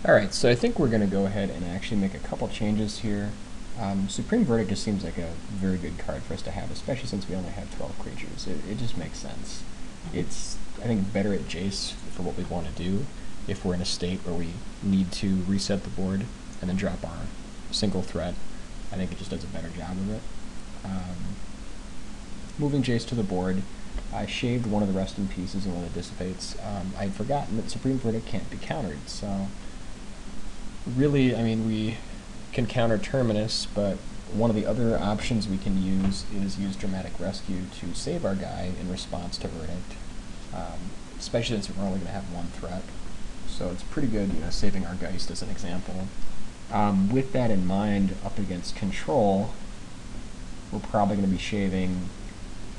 Alright, so I think we're going to go ahead and actually make a couple changes here. Supreme Verdict just seems like a very good card for us to have, especially since we only have 12 creatures. It just makes sense. It's, I think, better at Jace for what we want to do if we're in a state where we need to reset the board and then drop our single threat. I think it just does a better job of it. Moving Jace to the board, I shaved one of the Rest in Pieces and one of the Dissipates. I had forgotten that Supreme Verdict can't be countered, so really, I mean, we can counter Terminus, but one of the other options we can use is use Dramatic Rescue to save our guy in response to Verdict, especially since we're only going to have one threat. So it's pretty good, you know, saving our Geist as an example. With that in mind, up against Control, we're probably going to be shaving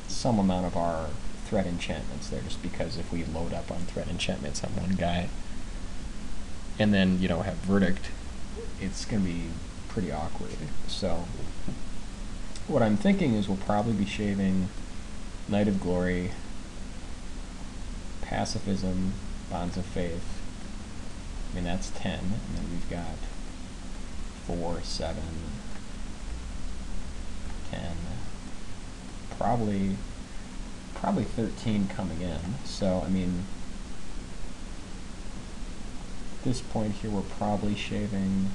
some amount of our threat enchantments there, just because if we load up on threat enchantments on one guy, and then, you know, have Verdict, it's going to be pretty awkward. So what I'm thinking is we'll probably be shaving Night of Glory, Pacifism, Bonds of Faith. I mean, that's 10, and then we've got 4, 7, 10, probably 13 coming in. So, I mean, at this point here, we're probably shaving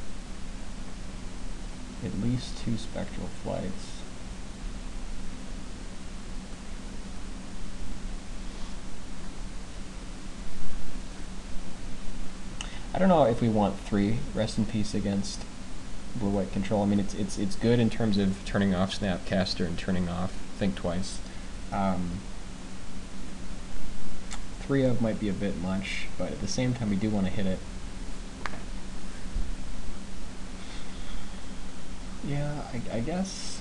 at least 2 Spectral Flights. I don't know if we want 3 Rest in Peace against Blue-White Control. I mean, it's good in terms of turning off Snapcaster and turning off Think Twice. 3 of might be a bit much, but at the same time we do want to hit it. Yeah, I guess.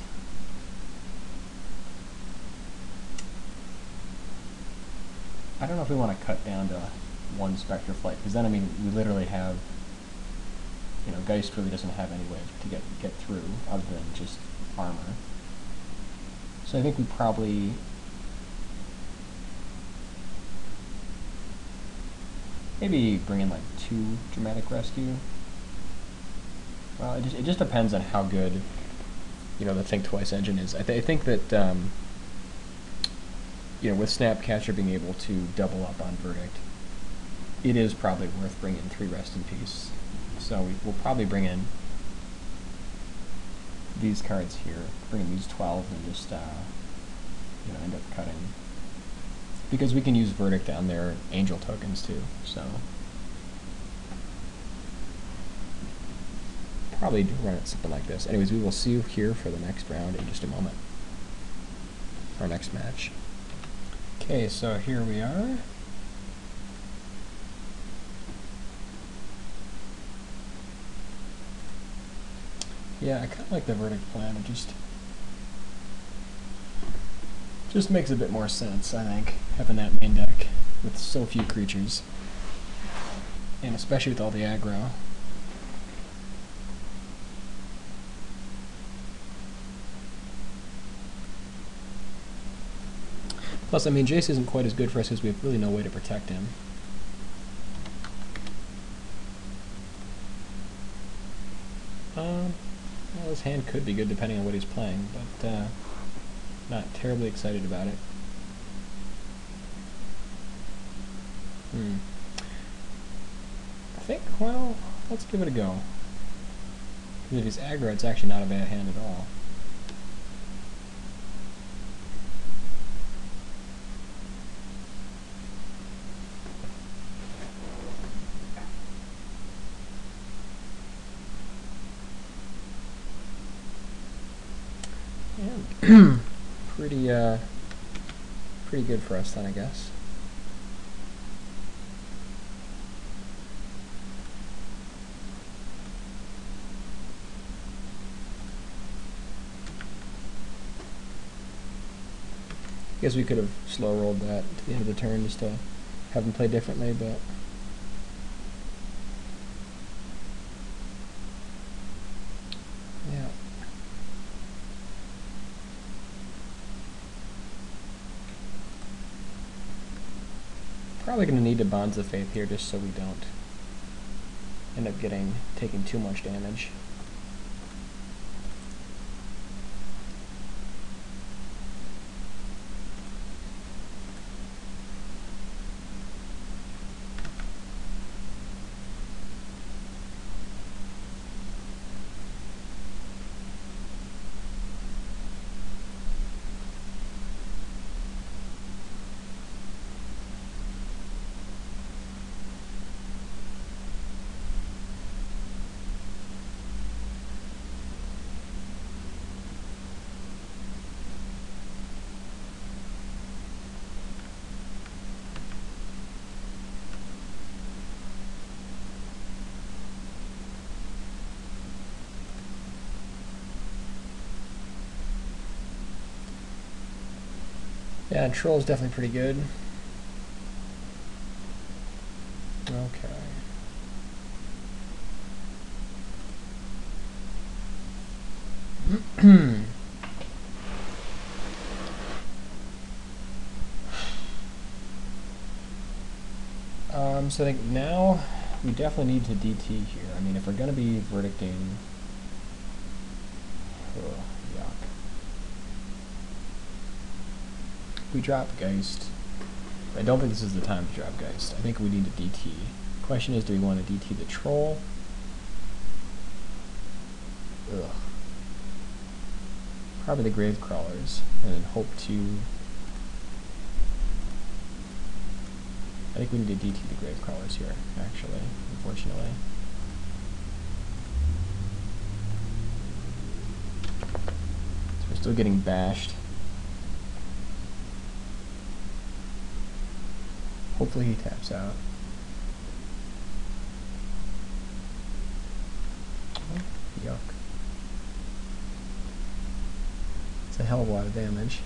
I don't know if we want to cut down to 1 Spectre Flight, because then, I mean, we literally have, you know, Geist really doesn't have any way to get through other than just armor. So I think we probably maybe bring in like 2 Dramatic Rescue. Well, it just depends on how good, you know, the Think Twice engine is. I think that you know, with Snapcaster being able to double up on Verdict, it is probably worth bringing 3 Rest in Peace. So we'll probably bring in these cards here, bring in these 12, and just you know, end up cutting, because we can use Verdict on their Angel tokens too. So probably do run it something like this. Anyways, we will see you here for the next round in just a moment. Our next match. Okay, so here we are. Yeah, I kind of like the Verdict plan. It just makes a bit more sense, I think, having that main deck with so few creatures, and especially with all the aggro. Plus, I mean, Jace isn't quite as good for us because we have really no way to protect him. Well, his hand could be good depending on what he's playing, but not terribly excited about it. I think, well, let's give it a go. If he's aggro, it's actually not a bad hand at all. Yeah, pretty good for us then, I guess. I guess we could have slow rolled that to the end of the turn just to have him play differently, but yeah. Probably going to need to Bonds of Faith here just so we don't end up taking too much damage. Yeah, Troll's definitely pretty good. Okay. So I think now we definitely need to DT here. I mean, if we're going to be verdicting... Oh, yuck. We drop Geist. I don't think this is the time to drop Geist. I think we need to DT. Question is, do we want to DT the Troll? Ugh. Probably the Grave Crawlers, and then hope to... I think we need to DT the Grave Crawlers here, actually, unfortunately. So we're still getting bashed. Hopefully he taps out. Oh, yuck. It's a hell of a lot of damage.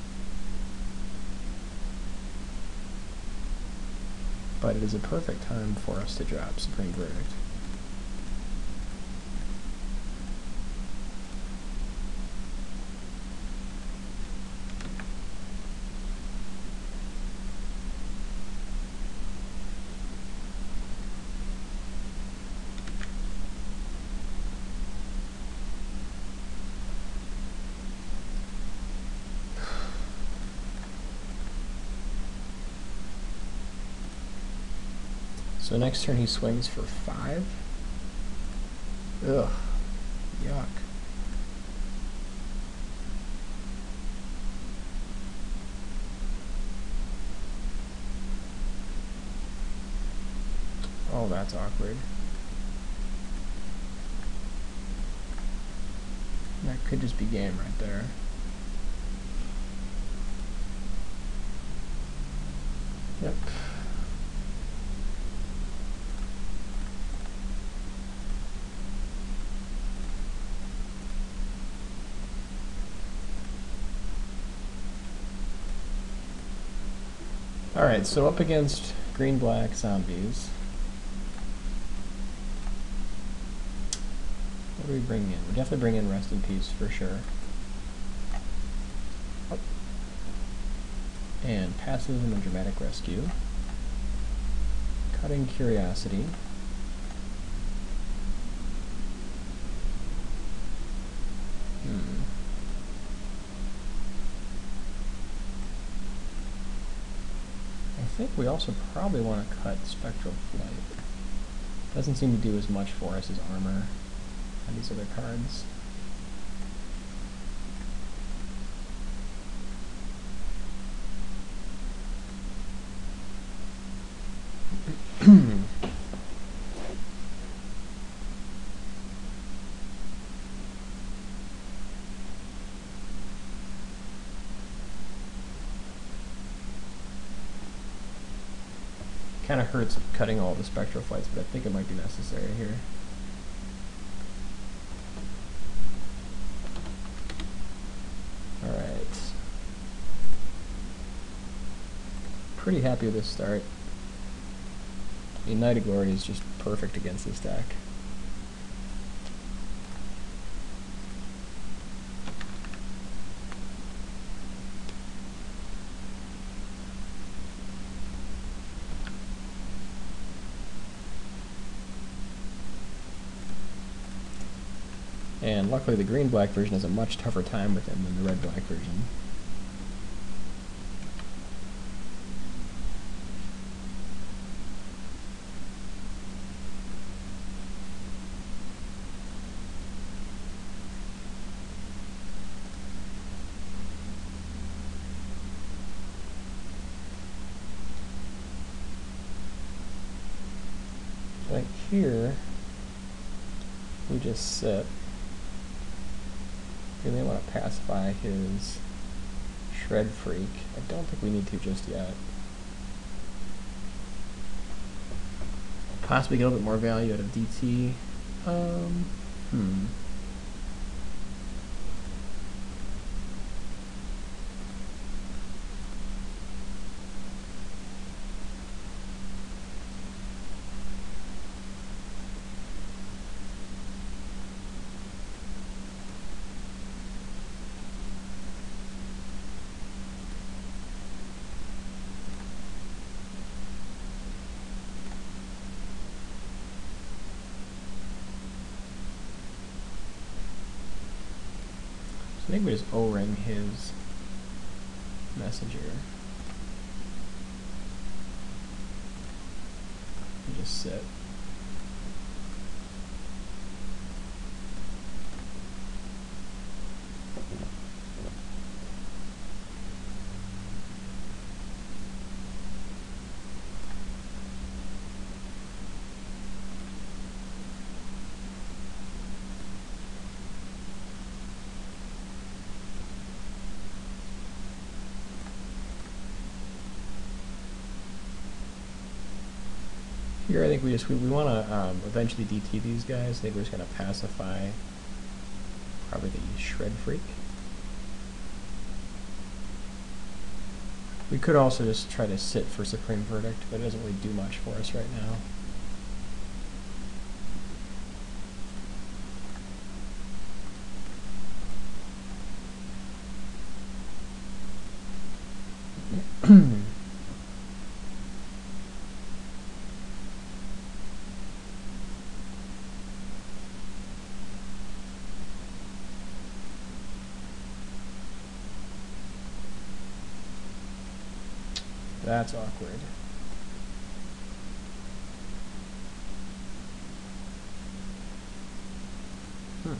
But it is a perfect time for us to drop Supreme Verdict. So next turn he swings for 5. Ugh. Yuck. Oh, that's awkward. That could just be game right there. Yep. Alright, so up against green-black zombies. What do we bring in? We definitely bring in Rest in Peace for sure. Oh. And Pacifism and Dramatic Rescue. Cutting Curiosity. I think we also probably want to cut Spectral Flight. Doesn't seem to do as much for us as armor on these other cards. Kind of hurts cutting all the Spectral Flights, but I think it might be necessary here. Alright. Pretty happy with this start. The Night of Glory is just perfect against this deck. And luckily the green-black version has a much tougher time with him than the red-black version. Like here, we just sit. We may want to pacify his Shred Freak. I don't think we need to just yet. Possibly get a little bit more value out of DT. I think we just O-ring his messenger. And just sit. Here I think we want to eventually DT these guys. I think we're just going to pacify probably the Shred Freak. We could also just try to sit for Supreme Verdict, but it doesn't really do much for us right now. That's awkward. That's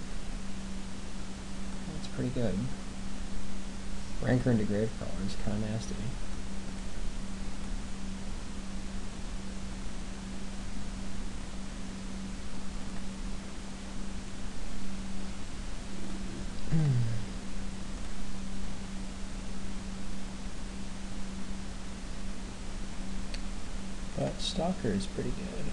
pretty good. Rancor into Gravecrawler is kind of nasty. But Stalker is pretty good.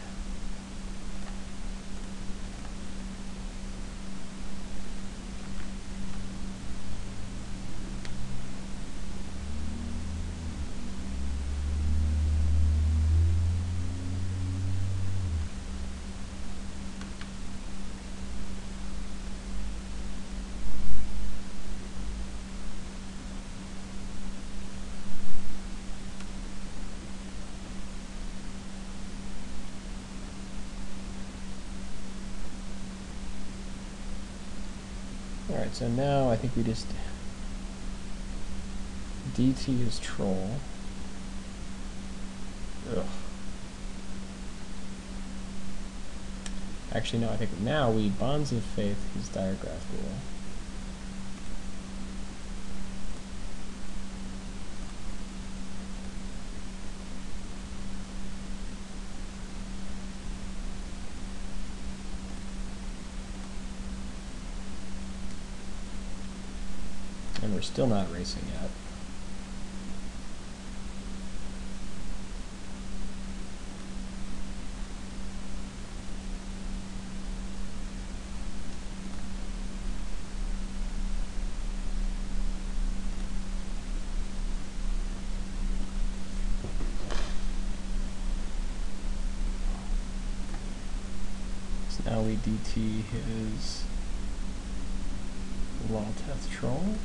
Alright, so now I think we just DT is Troll. Ugh. Actually, no, I think now we Bonds of Faith his Diregraph Rule. And we're still not racing yet. So now we DT his Lolteth Troll.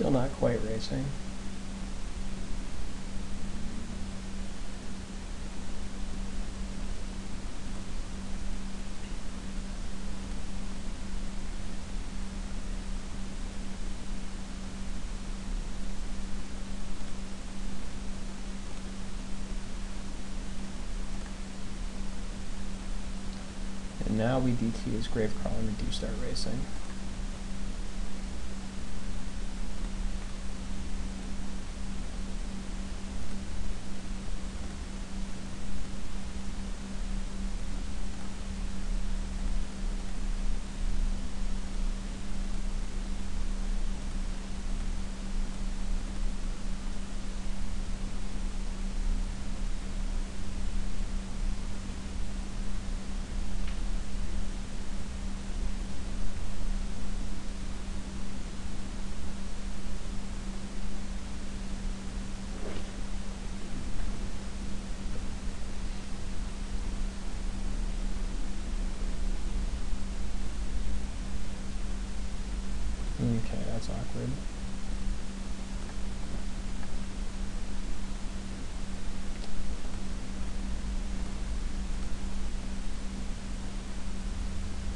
Still not quite racing. And now we DT as Gravecrawler and do start racing. Okay, that's awkward.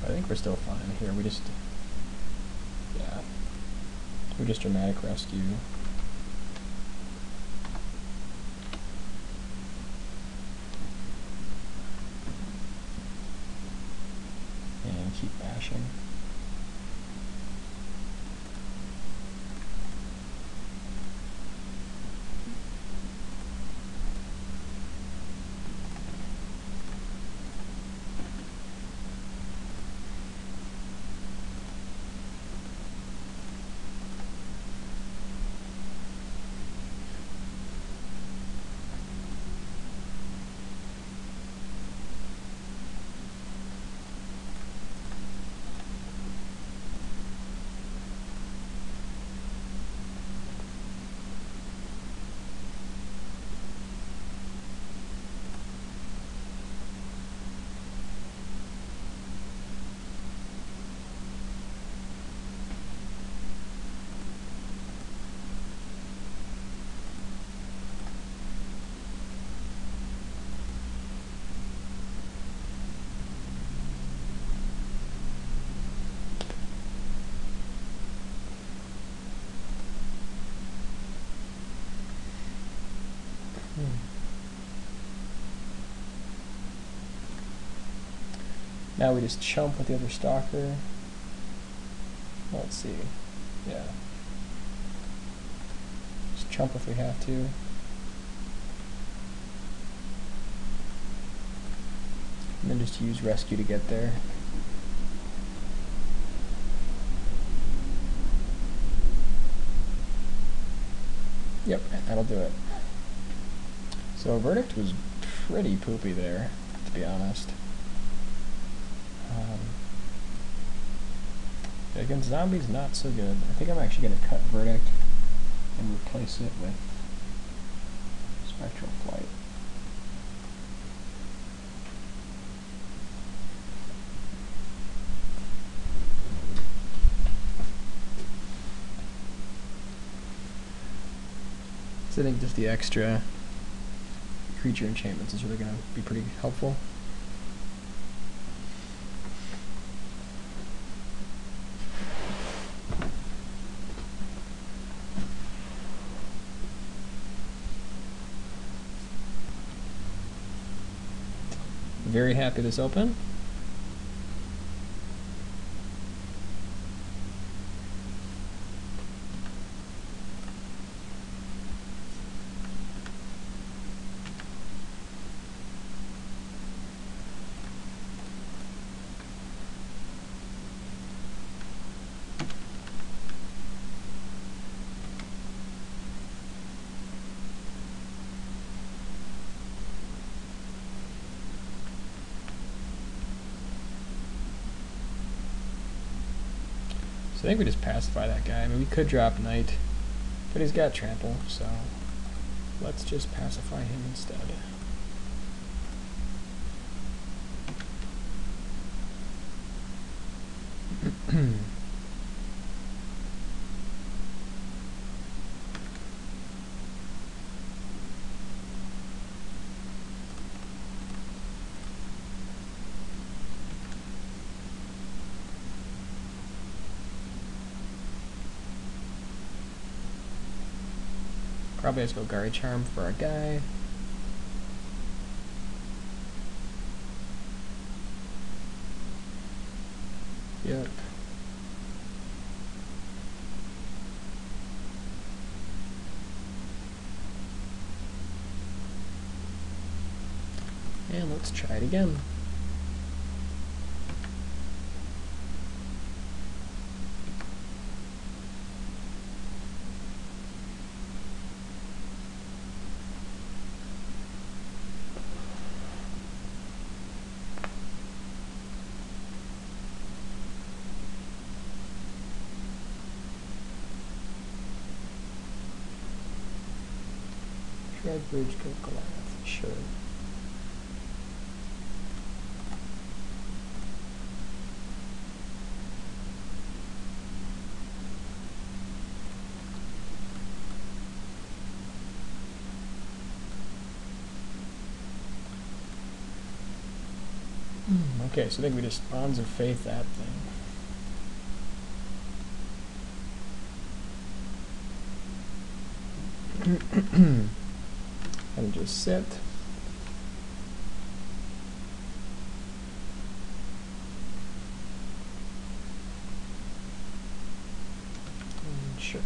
I think we're still fine here. We just dramatic rescue. And keep bashing. Now we just chump with the other stalker. Let's see. Yeah. Just chump if we have to. And then just use rescue to get there. Yep, that'll do it. So Verdict was pretty poopy there, to be honest. Against zombies, not so good. I think I'm actually going to cut Verdict and replace it with Spectral Flight. So I think just the extra creature enchantments is really going to be pretty helpful. Very happy this open. I think we just pacify that guy. I mean, we could drop Knight, but he's got trample, so let's just pacify him instead. Probably has Golgari Charm for our guy. Yep. And let's try it again. Dreadbridge, go Goliath, sure. Okay, so I think we just Bonds of Faith that thing. And just sit. Sure.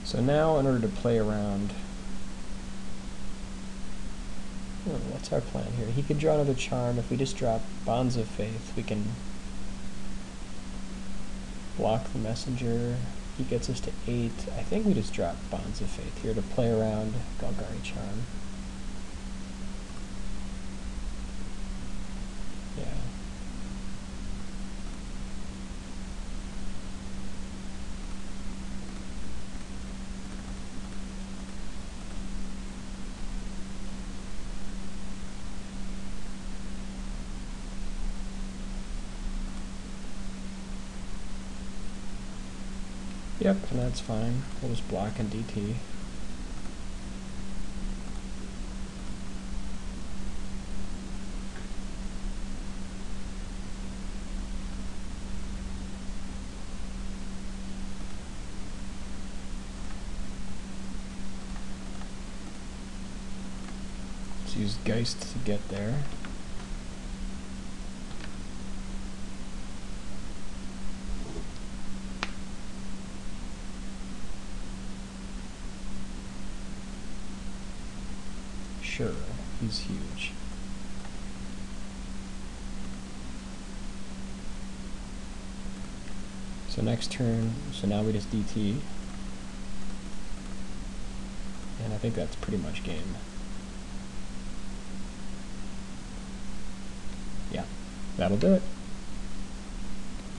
So now, in order to play around, what's our plan here? He could draw another charm. If we just drop Bonds of Faith, we can block the messenger. He gets us to 8. I think we just drop Bonds of Faith here to play around Golgari Charm. Yeah. Yep, and that's fine. We'll just block and DT. Let's use Geist to get there. Sure, he's huge. So next turn, so now we just DT. And I think that's pretty much game. Yeah, that'll do it.